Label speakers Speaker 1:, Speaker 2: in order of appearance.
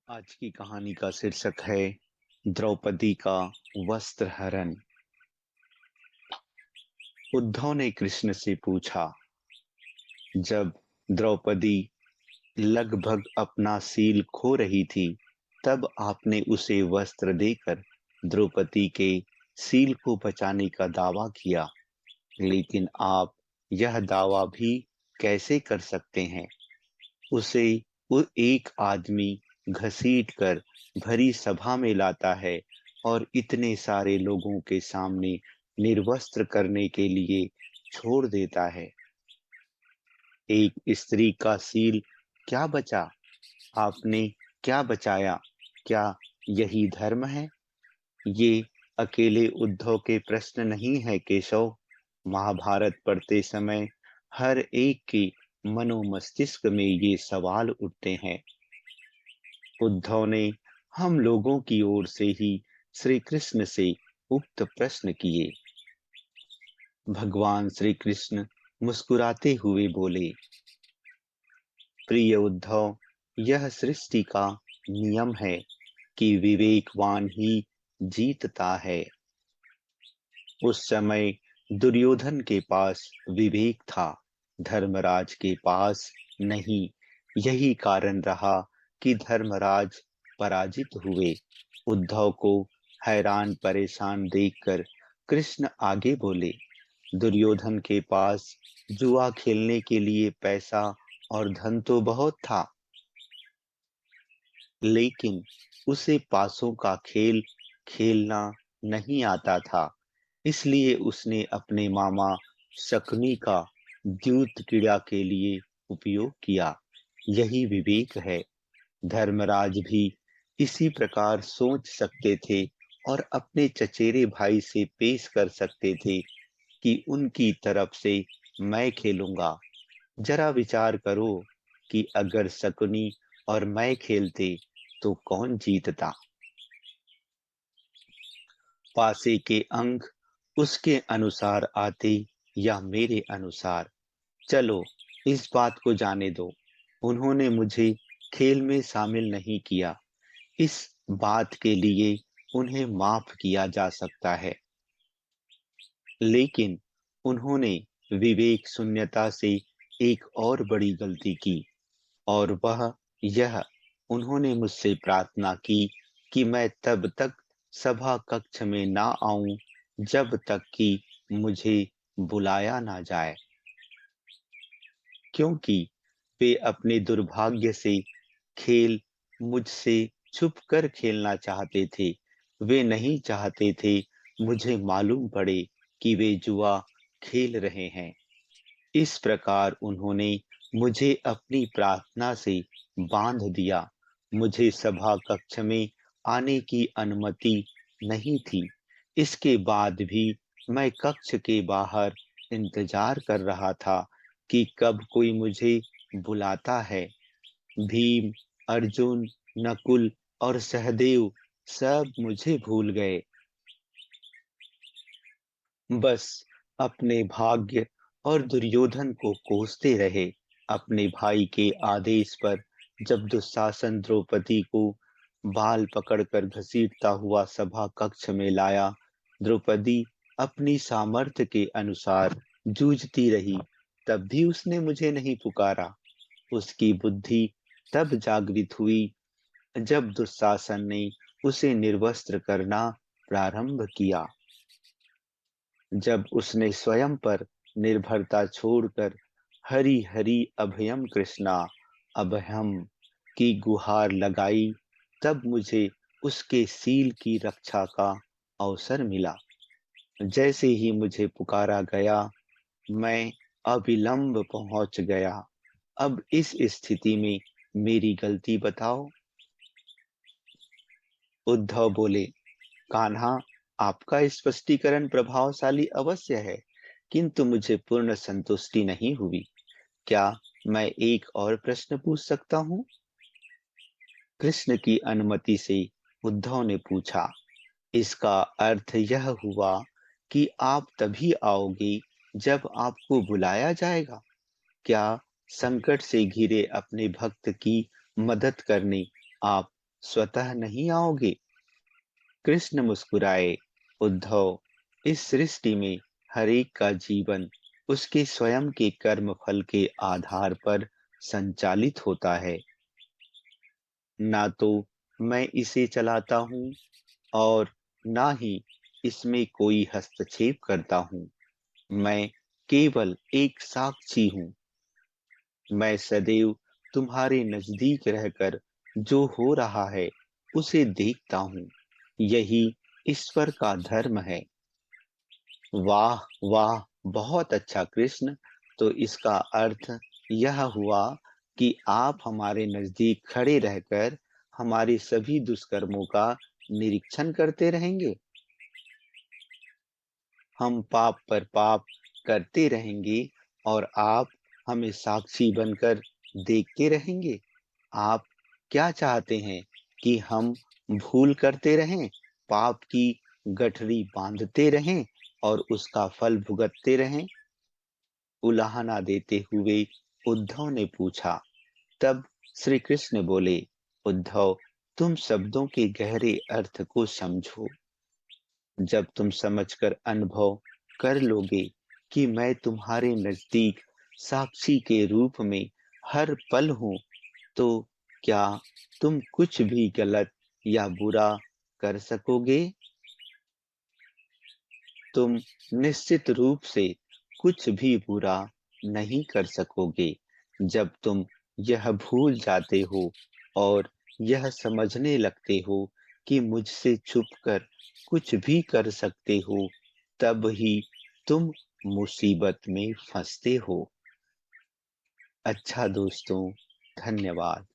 Speaker 1: आज की कहानी का शीर्षक है द्रौपदी का वस्त्र हरण। उद्धव ने कृष्ण से पूछा, जब द्रौपदी लगभग अपना सील खो रही थी, तब आपने उसे वस्त्र देकर द्रौपदी के सील को बचाने का दावा किया। लेकिन आप यह दावा भी कैसे कर सकते हैं? उसे वो एक आदमी घसीट कर भरी सभा में लाता है और इतने सारे लोगों के सामने निर्वस्त्र करने के लिए छोड़ देता है। एक स्त्री का सील क्या बचा? आपने क्या बचाया? क्या यही धर्म है? ये अकेले उद्धव के प्रश्न नहीं है केशव। महाभारत पढ़ते समय हर एक के मनोमस्तिष्क में ये सवाल उठते हैं। उद्धव ने हम लोगों की ओर से ही श्री कृष्ण से उक्त प्रश्न किए। भगवान श्री कृष्ण मुस्कुराते हुए बोले, प्रिय उद्धव, यह सृष्टि का नियम है कि विवेकवान ही जीतता है। उस समय दुर्योधन के पास विवेक था, धर्मराज के पास नहीं। यही कारण रहा कि धर्मराज पराजित हुए। उद्धव को हैरान परेशान देखकर कृष्ण आगे बोले, दुर्योधन के पास जुआ खेलने के लिए पैसा और धन तो बहुत था, लेकिन उसे पासों का खेल खेलना नहीं आता था। इसलिए उसने अपने मामा शकुनी का द्यूत क्रीड़ा के लिए उपयोग किया। यही विवेक है। धर्मराज भी इसी प्रकार सोच सकते थे और अपने चचेरे भाई से पेश कर सकते थे कि उनकी तरफ से मैं खेलूंगा। जरा विचार करो कि अगर शकुनी और मैं खेलते तो कौन जीतता? पासे के अंक उसके अनुसार आते या मेरे अनुसार? चलो इस बात को जाने दो। उन्होंने मुझे खेल में शामिल नहीं किया। इस बात के लिए उन्हें माफ किया जा सकता है, लेकिन उन्होंने विवेक शून्यता से एक और बड़ी गलती की, और वह यह, उन्होंने मुझसे प्रार्थना की कि मैं तब तक सभा कक्ष में ना आऊं जब तक कि मुझे बुलाया ना जाए, क्योंकि वे अपने दुर्भाग्य से खेल मुझसे छुप कर खेलना चाहते थे। वे नहीं चाहते थे मुझे मालूम पड़े कि वे जुआ खेल रहे हैं। इस प्रकार उन्होंने मुझे अपनी प्रार्थना से बांध दिया। मुझे सभा कक्ष में आने की अनुमति नहीं थी। इसके बाद भी मैं कक्ष के बाहर इंतजार कर रहा था कि कब कोई मुझे बुलाता है। भीम, अर्जुन, नकुल और सहदेव सब मुझे भूल गए। बस अपने भाग्य और दुर्योधन को कोसते रहे। अपने भाई के आदेश पर जब दुशासन द्रौपदी को बाल पकड़कर घसीटता हुआ सभा कक्ष में लाया, द्रौपदी अपनी सामर्थ्य के अनुसार जूझती रही। तब भी उसने मुझे नहीं पुकारा। उसकी बुद्धि तब जागृत हुई जब दुशासन ने उसे निर्वस्त्र करना प्रारंभ किया। जब उसने स्वयं पर निर्भरता छोड़कर हरि हरि अभयम कृष्णा अभयम की गुहार लगाई, तब मुझे उसके सील की रक्षा का अवसर मिला। जैसे ही मुझे पुकारा गया, मैं अविलंब पहुंच गया। अब इस स्थिति में मेरी गलती बताओ। उद्धव बोले, कान्हा, आपका स्पष्टीकरण प्रभावशाली अवश्य है, किंतु मुझे पूर्ण संतुष्टि नहीं हुई। क्या मैं एक और प्रश्न पूछ सकता हूँ? कृष्ण की अनुमति से उद्धव ने पूछा। इसका अर्थ यह हुआ कि आप तभी आओगे जब आपको बुलाया जाएगा। क्या संकट से घिरे अपने भक्त की मदद करने आप स्वतः नहीं आओगे? कृष्ण मुस्कुराए, उद्धव, इस सृष्टि में हर एक का जीवन उसके स्वयं के कर्म फल के आधार पर संचालित होता है। ना तो मैं इसे चलाता हूँ और ना ही इसमें कोई हस्तक्षेप करता हूँ। मैं केवल एक साक्षी हूँ। मैं सदैव तुम्हारे नजदीक रहकर जो हो रहा है उसे देखता हूँ। यही ईश्वर का धर्म है। वाह वाह, बहुत अच्छा कृष्ण। तो इसका अर्थ यह हुआ कि आप हमारे नजदीक खड़े रहकर हमारे सभी दुष्कर्मों का निरीक्षण करते रहेंगे। हम पाप पर पाप करते रहेंगे और आप हमें साक्षी बनकर देखते रहेंगे। आप क्या चाहते हैं कि हम भूल करते रहें, पाप की गठरी बांधते रहें और उसका फल भुगतते रहें? उलाहना देते हुए उद्धव ने पूछा। तब श्री कृष्ण बोले, उद्धव, तुम शब्दों के गहरे अर्थ को समझो। जब तुम समझकर अनुभव कर लोगे कि मैं तुम्हारे नजदीक साक्षी के रूप में हर पल हूं, तो क्या तुम कुछ भी गलत या बुरा कर सकोगे? तुम निश्चित रूप से कुछ भी बुरा नहीं कर सकोगे। जब तुम यह भूल जाते हो और यह समझने लगते हो कि मुझसे छुपकर कुछ भी कर सकते हो, तब ही तुम मुसीबत में फंसते हो। अच्छा दोस्तों, धन्यवाद।